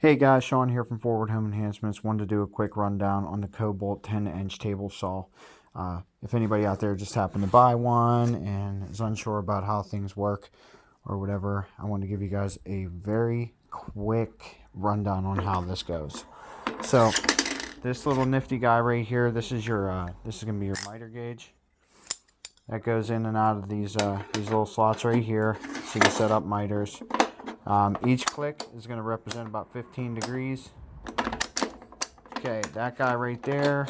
Hey guys, Sean here from Forward Home Enhancements. Wanted to do a quick rundown on the Kobalt 10-inch table saw. If anybody out there just happened to buy one and is unsure about how things work or whatever, I want to give you guys a very quick rundown on how this goes. So, this little nifty guy right here, this is gonna be your miter gauge. That goes in and out of these little slots right here, so you can set up miters. Each click is going to represent about 15 degrees. Okay, that guy right there,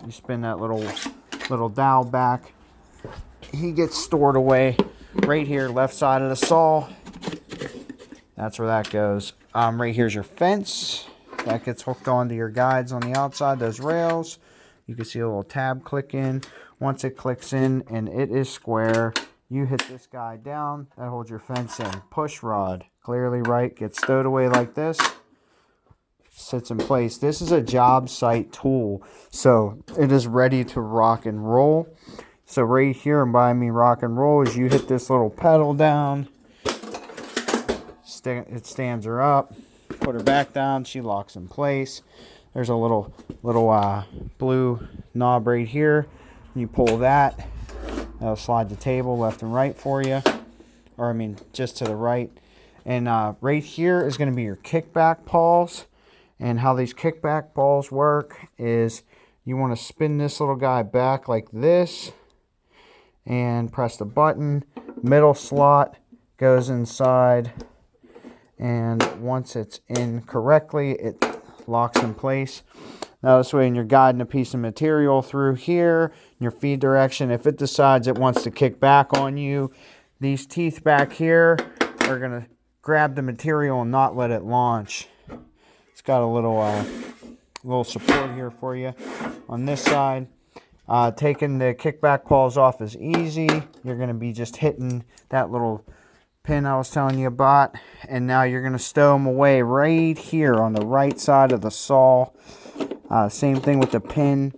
you spin that little dial back. He gets stored away right here, left side of the saw. That's where that goes. Right here's your fence. That gets hooked onto your guides on the outside, those rails. You can see a little tab click in. Once it clicks in and it is square, you hit this guy down. That holds your fence in. Push rod, clearly right, gets stowed away like this. Sits in place. This is a job site tool, so it is ready to rock and roll. So right here, and by I mean rock and roll, is you hit this little pedal down. It stands her up. Put her back down. She locks in place. There's a little blue knob right here. You pull that. That'll slide the table left and right for you. Or I mean, just to the right. And right here is going to be your kickback paws. And how these kickback paws work is you want to spin this little guy back like this. And press the button. Middle slot goes inside. And once it's in correctly, it locks in place. Now this way, when you're guiding a piece of material through here, in your feed direction, if it decides it wants to kick back on you, these teeth back here are going to grab the material and not let it launch. It's got a little support here for you. On this side, taking the kickback paws off is easy. You're going to be just hitting that little pin I was telling you about, and now you're going to stow them away right here on the right side of the saw. Same thing with the pin.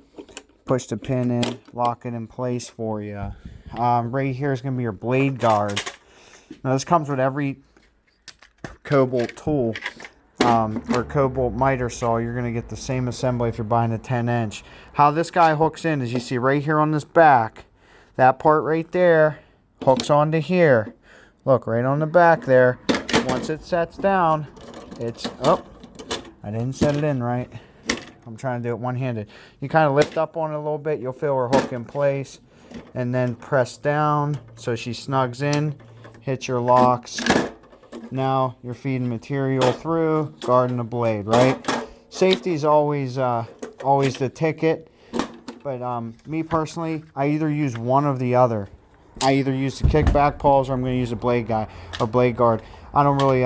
Push the pin in, lock it in place for you. Right here is going to be your blade guard. Now this comes with every Kobalt tool or Kobalt miter saw. You're going to get the same assembly if you're buying a 10-inch. How this guy hooks in is you see right here on this back. That part right there hooks onto here. Look, right on the back there. Once it sets down, it's... Oh, I didn't set it in right. I'm trying to do it one-handed. You kind of lift up on it a little bit. You'll feel her hook in place. And then press down so she snugs in. Hit your locks. Now you're feeding material through, guarding the blade, right? Safety is always the ticket. But me personally, I either use one or the other. I either use the kickback paws or I'm going to use a blade guy or blade guard. I don't really,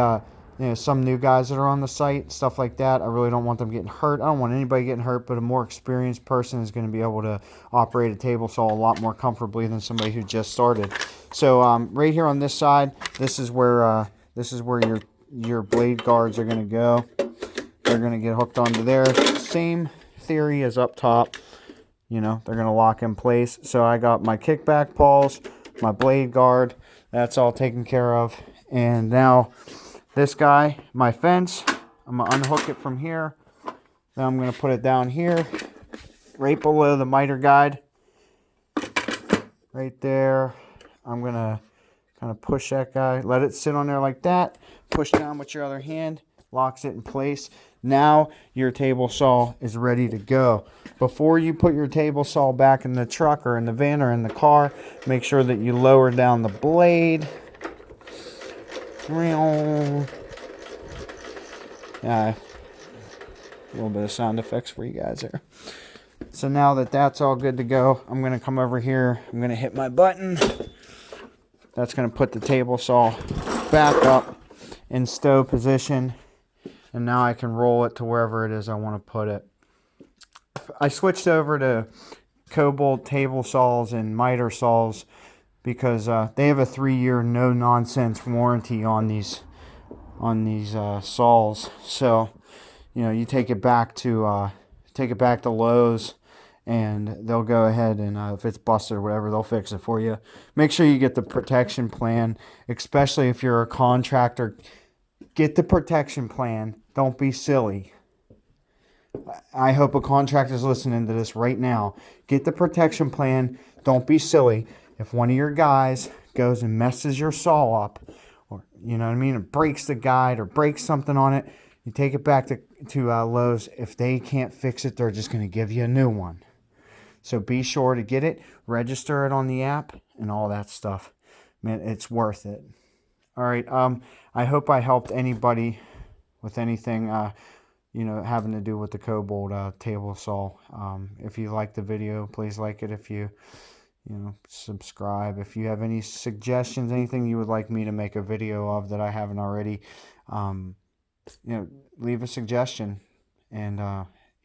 some new guys that are on the site, stuff like that, I really don't want them getting hurt. I don't want anybody getting hurt, but a more experienced person is going to be able to operate a table saw a lot more comfortably than somebody who just started. So right here on this side, this is where your blade guards are going to go. They're going to get hooked onto there. Same theory as up top. You know, they're going to lock in place. So I got my kickback paws, my blade guard. That's all taken care of. And now this guy, my fence, I'm going to unhook it from here. Then I'm going to put it down here, right below the miter guide. Right there. I'm going to kind of push that guy. Let it sit on there like that. Push down with your other hand. Locks it in place. Now your table saw is ready to go. Before you put your table saw back in the truck or in the van or in the car, make sure that you lower down the blade. Yeah, a little bit of sound effects for you guys there. So now that that's all good to go, I'm going to come over here. I'm going to hit my button. That's going to put the table saw back up in stow position. And now I can roll it to wherever it is I want to put it. I switched over to Kobalt table saws and miter saws because they have a 3-year no-nonsense warranty on these saws. So, you know, you take it back to Lowe's, and they'll go ahead and if it's busted or whatever, they'll fix it for you. Make sure you get the protection plan, especially if you're a contractor. Get the protection plan. Don't be silly. I hope a contractor's listening to this right now. Get the protection plan. Don't be silly. If one of your guys goes and messes your saw up, or you know what I mean, or breaks the guide or breaks something on it, you take it back to Lowe's. If they can't fix it, they're just going to give you a new one. So be sure to get it, register it on the app, and all that stuff. Man, it's worth it. All right. I hope I helped anybody with anything, having to do with the Kobalt table saw. If you like the video, please like it. If you subscribe. If you have any suggestions, anything you would like me to make a video of that I haven't already, leave a suggestion. And,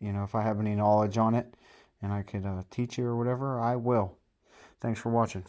if I have any knowledge on it and I could teach you or whatever, I will. Thanks for watching.